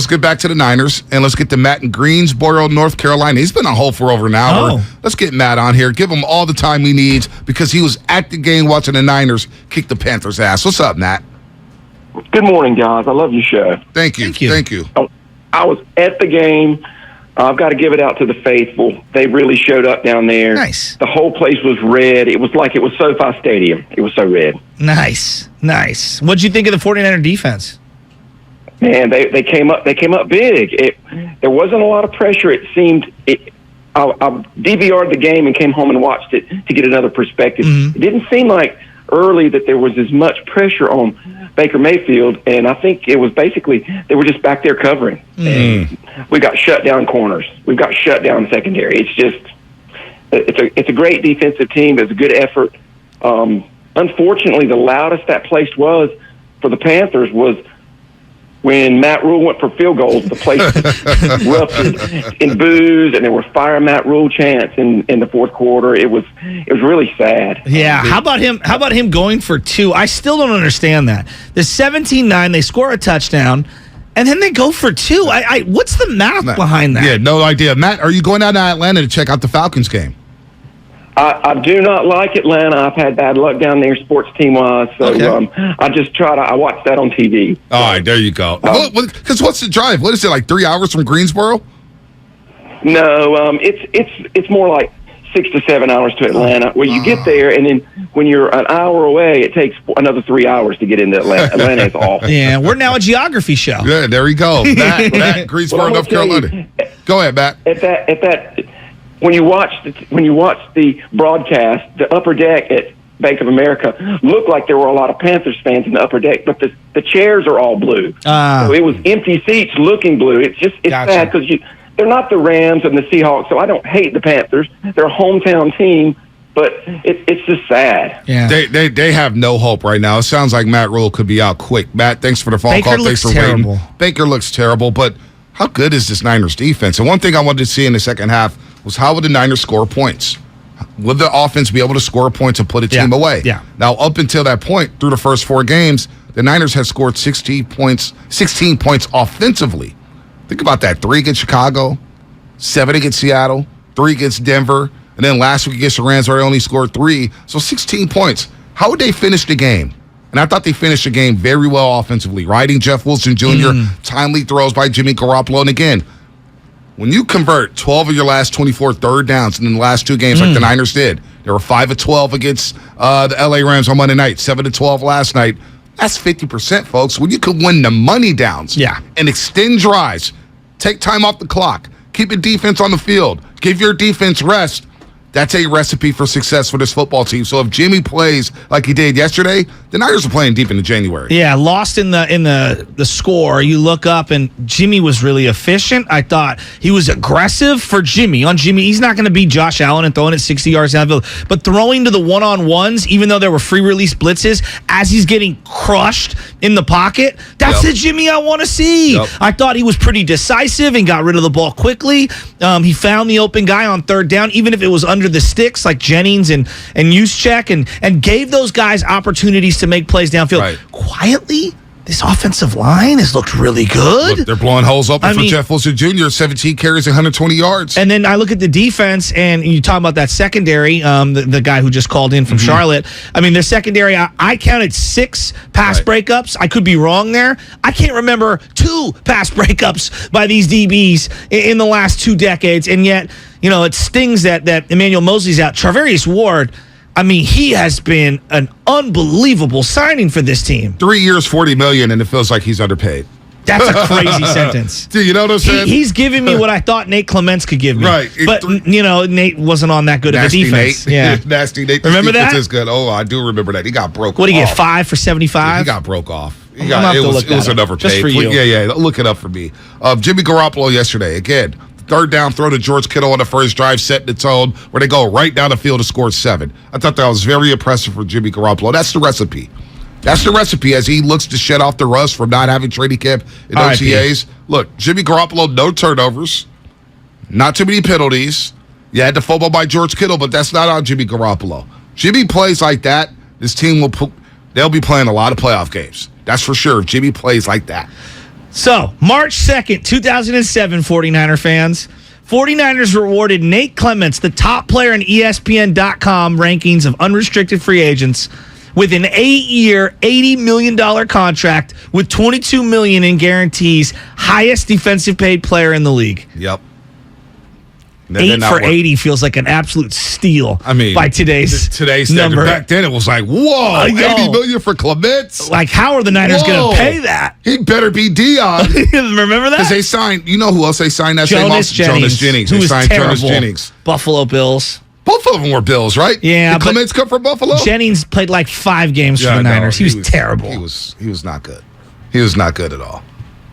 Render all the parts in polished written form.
Let's get back to the Niners, and let's get to Matt in Greensboro, North Carolina. He's been on hold for over an hour. Oh. Let's get Matt on here. Give him all the time he needs because he was at the game watching the Niners kick the Panthers' ass. What's up, Matt? Good morning, guys. I love your show. Thank you. Thank you. I was at the game. I've got to give it out to the faithful. They really showed up down there. Nice. The whole place was red. It was like it was SoFi Stadium. It was so red. Nice. What'd you think of the 49er defense? Man, they came up big. There wasn't a lot of pressure. It seemed. I DVR'd the game and came home and watched it to get another perspective. Mm-hmm. It didn't seem like early that there was as much pressure on Baker Mayfield, and I think it was basically they were just back there covering. And we got shut down corners. We've got shut down secondary. It's just it's a great defensive team. It's a good effort. Unfortunately, the loudest that place was for the Panthers was when Matt Rule went for field goals. The place erupted in boos, and there were fire Matt Rule chants in the fourth quarter. It was really sad. Yeah. How about him going for two? I still don't understand that. The 17-9, they score a touchdown, and then they go for two. What's the math behind that? Yeah, no idea. Matt, are you going out to Atlanta to check out the Falcons game? I do not like Atlanta. I've had bad luck down there sports team-wise, so Okay. I watch that on TV. All right, there you go. Because what's the drive? What is it, like 3 hours from Greensboro? No, it's more like 6 to 7 hours to Atlanta, where you get there, and then when you're an hour away, it takes another 3 hours to get into Atlanta. Atlanta is awful. Yeah, we're now a geography show. Yeah, there you go. Matt Greensboro, Well, North Carolina. Go ahead, Matt. At that, when you watch the broadcast, the upper deck at Bank of America looked like there were a lot of Panthers fans in the upper deck, but the chairs are all blue. So it was empty seats looking blue. It's Gotcha. sad because they're not the Rams and the Seahawks, so I don't hate the Panthers. They're a hometown team, but it's just sad. Yeah. They have no hope right now. It sounds like Matt Rule could be out quick. Matt, thanks for the phone Baker call. looks Thanks for terrible. waiting. Baker looks terrible, but how good is this Niners defense? And one thing I wanted to see in the second half was how would the Niners score points? Would the offense be able to score points and put a team away? Yeah. Now, up until that point, through the first 4 games, the Niners had scored 16 points offensively. Think about that. 3 against Chicago, 7 against Seattle, 3 against Denver, and then last week against the Rams where they only scored 3. So 16 points. How would they finish the game? And I thought they finished the game very well offensively, riding Jeff Wilson Jr., timely throws by Jimmy Garoppolo. And again, when you convert 12 of your last 24 third downs in the last 2 games like the Niners did, they were 5 of 12 against the LA Rams on Monday night, 7 of 12 last night. That's 50%, folks. When you could win the money downs and extend drives, take time off the clock, keep your defense on the field, give your defense rest, that's a recipe for success for this football team. So if Jimmy plays like he did yesterday, the Niners are playing deep into January. Yeah, lost in the score. You look up and Jimmy was really efficient. I thought he was aggressive for Jimmy. On Jimmy, he's not going to be Josh Allen and throwing it 60 yards downfield, but throwing to the one-on-ones, even though there were free release blitzes, as he's getting crushed in the pocket, that's the Jimmy I want to see. I thought he was pretty decisive and got rid of the ball quickly. He found the open guy on third down, even if it was under the sticks like Jennings and Juszczyk, and gave those guys opportunities to make plays downfield. Right. Quietly, this offensive line has looked really good. Look, they're blowing holes open for Jeff Wilson Jr., 17 carries, 120 yards. And then I look at the defense, and you talk about that secondary, the guy who just called in from Charlotte. I mean, their secondary, I counted 6 pass breakups. I could be wrong there. I can't remember 2 pass breakups by these DBs in the last 2 decades, and yet, it stings that Emmanuel Mosley's out. Charvarius Ward, I mean, he has been an unbelievable signing for this team. 3 years, $40 million, and it feels like he's underpaid. That's a crazy sentence. Dude, you know what I'm saying? He's giving me what I thought Nate Clements could give me. Right. But, Nate wasn't on that good of a defense. Nate. Yeah. Nasty Nate. Remember that? Is good. Oh, I do remember that. He got broke off. What did he get, 5 for 75? He got broke off. I'm gonna have to look that It was up. an overpay. Just for you. Yeah. Look it up for me. Jimmy Garoppolo yesterday, again, third down throw to George Kittle on the first drive, setting the tone where they go right down the field to score 7. I thought that was very impressive for Jimmy Garoppolo. That's the recipe. That's the recipe as he looks to shed off the rust from not having training camp in OTAs. Look, Jimmy Garoppolo, no turnovers, not too many penalties. You had the fumble by George Kittle, but that's not on Jimmy Garoppolo. Jimmy plays like that, this team they'll be playing a lot of playoff games. That's for sure. If Jimmy plays like that. So, March 2nd, 2007, 49er fans. 49ers rewarded Nate Clements, the top player in ESPN.com rankings of unrestricted free agents, with an 8-year, $80 million contract with $22 million in guarantees, highest defensive paid player in the league. Yep. 8 for 80 feels like an absolute steal. I mean, by today's standard. number. Back then, it was like, whoa, $80 million for Clements. Like, how are the Niners going to pay that? He better be Dion. Remember that? Because they signed. You know who else they signed? That Jonas Jennings. Who They was signed terrible. Jonas Jennings. Buffalo Bills. Both of them were Bills, right? Yeah, Did Clements come from Buffalo? Jennings played like 5 games for the Niners. He was terrible. He was not good. He was not good at all.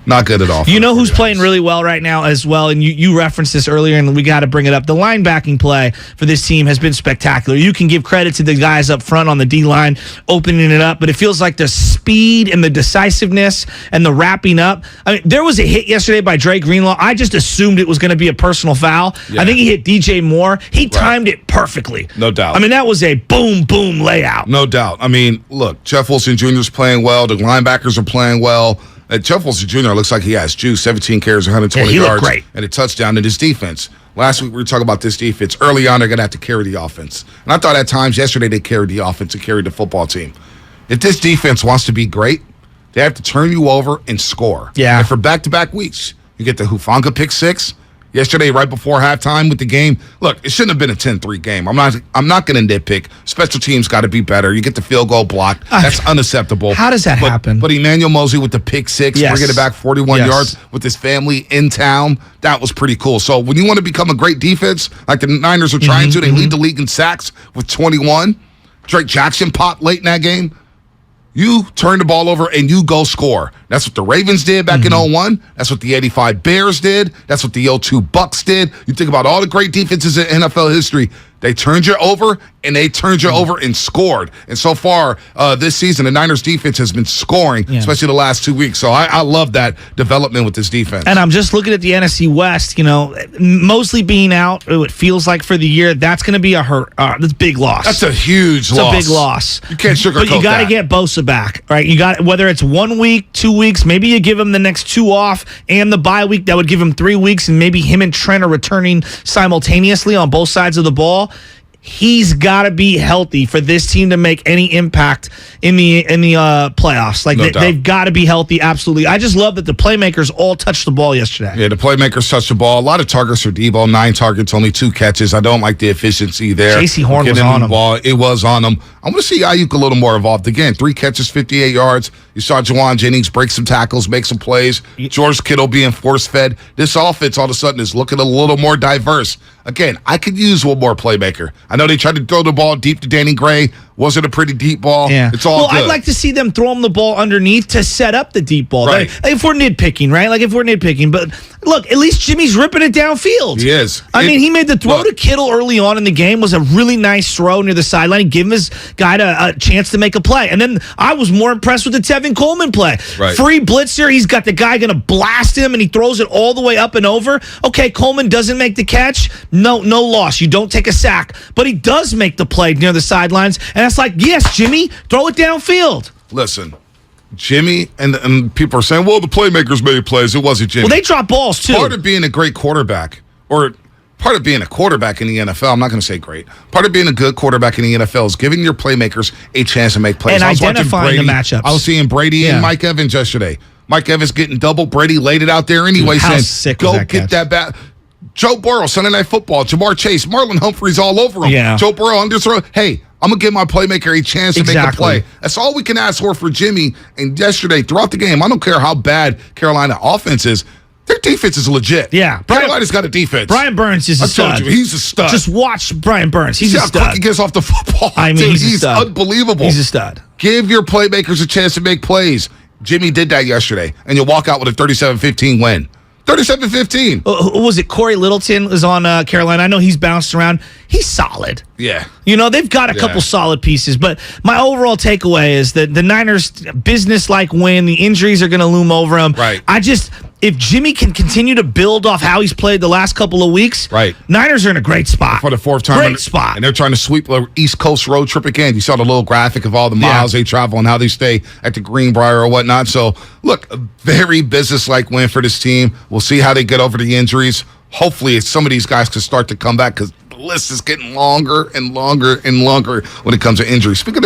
Not good at all. You know who's playing really well right now as well, and you referenced this earlier, and we got to bring it up. The linebacking play for this team has been spectacular. You can give credit to the guys up front on the D-line opening it up, but it feels like the speed and the decisiveness and the wrapping up. I mean, there was a hit yesterday by Dre Greenlaw. I just assumed it was going to be a personal foul. Yeah. I think he hit DJ Moore. He timed it perfectly. No doubt. I mean, that was a boom, boom layout. No doubt. I mean, look, Jeff Wilson Jr. is playing well. The linebackers are playing well. Jeff Wilson Jr. looks like he has juice, 17 carries, 120 yards, great. And a touchdown in his defense. Last week we were talking about this defense. Early on, they're going to have to carry the offense. And I thought at times yesterday they carried the offense and carried the football team. If this defense wants to be great, they have to turn you over and score. Yeah. And for back-to-back weeks, you get the Hufanga pick 6. Yesterday, right before halftime with the game. Look, it shouldn't have been a 10-3 game. I'm not going to nitpick. Special teams got to be better. You get the field goal blocked. That's unacceptable. How does that happen? But Emmanuel Mosley with the pick 6, bringing it back 41 yards with his family in town, that was pretty cool. So when you want to become a great defense, like the Niners are trying to, they lead the league in sacks with 21. Drake Jackson popped late in that game. You turn the ball over and you go score. That's what the Ravens did back in 01. That's what the 85 Bears did. That's what the 02 Bucks did. You think about all the great defenses in NFL history. They turned you over, and they turned you over and scored. And so far this season, the Niners defense has been scoring, especially the last 2 weeks. So I love that development with this defense. And I'm just looking at the NFC West, mostly being out, it feels like for the year, that's going to be that's a big loss. That's a huge loss. It's a big loss. You can't sugarcoat that. But you got to get Bosa back, right? You got, whether it's 1 week, 2 weeks, maybe you give him the next 2 off and the bye week, that would give him 3 weeks, and maybe him and Trent are returning simultaneously on both sides of the ball. He's got to be healthy for this team to make any impact in the playoffs. Like, they've got to be healthy, absolutely. I just love that the playmakers all touched the ball yesterday. Yeah, the playmakers touched the ball. A lot of targets for Debo, 9 targets, only 2 catches. I don't like the efficiency there. J.C. Horn was on him. It was on him. I want to see Ayuk a little more involved. Again, 3 catches, 58 yards. You saw Jawan Jennings break some tackles, make some plays. George Kittle being force-fed. This offense all of a sudden is looking a little more diverse. Again, I could use one more playmaker. I know they tried to throw the ball deep to Danny Gray. Wasn't a pretty deep ball. Yeah. It's all good. I'd like to see them throw him the ball underneath to set up the deep ball. Right. Like, if we're nitpicking, right? Like, if we're nitpicking. But, look, at least Jimmy's ripping it downfield. He is. I mean, he made the throw to Kittle early on in the game. Was a really nice throw near the sideline. He gave his guy a chance to make a play. And then I was more impressed with the Tevin Coleman play. Right. Free blitzer. He's got the guy going to blast him, and he throws it all the way up and over. Okay, Coleman doesn't make the catch. No loss. You don't take a sack. But he does make the play near the sidelines. And it's like, yes, Jimmy, throw it downfield. Listen, Jimmy, and people are saying, well, the playmakers made plays. It wasn't Jimmy. Well, they drop balls, too. Part of being a great quarterback, or part of being a quarterback in the NFL, I'm not going to say great. Part of being a good quarterback in the NFL is giving your playmakers a chance to make plays. And identifying the matchups. I was seeing Brady and Mike Evans yesterday. Mike Evans getting double. Brady laid it out there anyway, saying, go get that bat. Joe Burrow, Sunday Night Football, Jamar Chase, Marlon Humphreys all over him. Yeah. Joe Burrow underthrow. Hey, I'm going to give my playmaker a chance to make a play. That's all we can ask for Jimmy. And yesterday, throughout the game, I don't care how bad Carolina offense is, their defense is legit. Yeah. Carolina's got a defense. Brian Burns is a stud. I told you, he's a stud. Just watch Brian Burns. He's a stud. How quick he gets off the football. I mean, dude, he's a stud. Unbelievable. He's a stud. Give your playmakers a chance to make plays. Jimmy did that yesterday, and you walk out with a 37-15 win. 37-15. Was it Corey Littleton is on Carolina? I know he's bounced around. He's solid. Yeah. They've got a couple solid pieces, but my overall takeaway is that the Niners business-like win. The injuries are going to loom over them. Right. If Jimmy can continue to build off how he's played the last couple of weeks, right, Niners are in a great spot. For the 4th time. Great spot. And they're trying to sweep the East Coast road trip again. You saw the little graphic of all the miles they travel and how they stay at the Greenbrier or whatnot. So, Look, a very business-like win for this team. We'll see how they get over the injuries. Hopefully, some of these guys can start to come back because the list is getting longer and longer and longer when it comes to injuries. Speaking of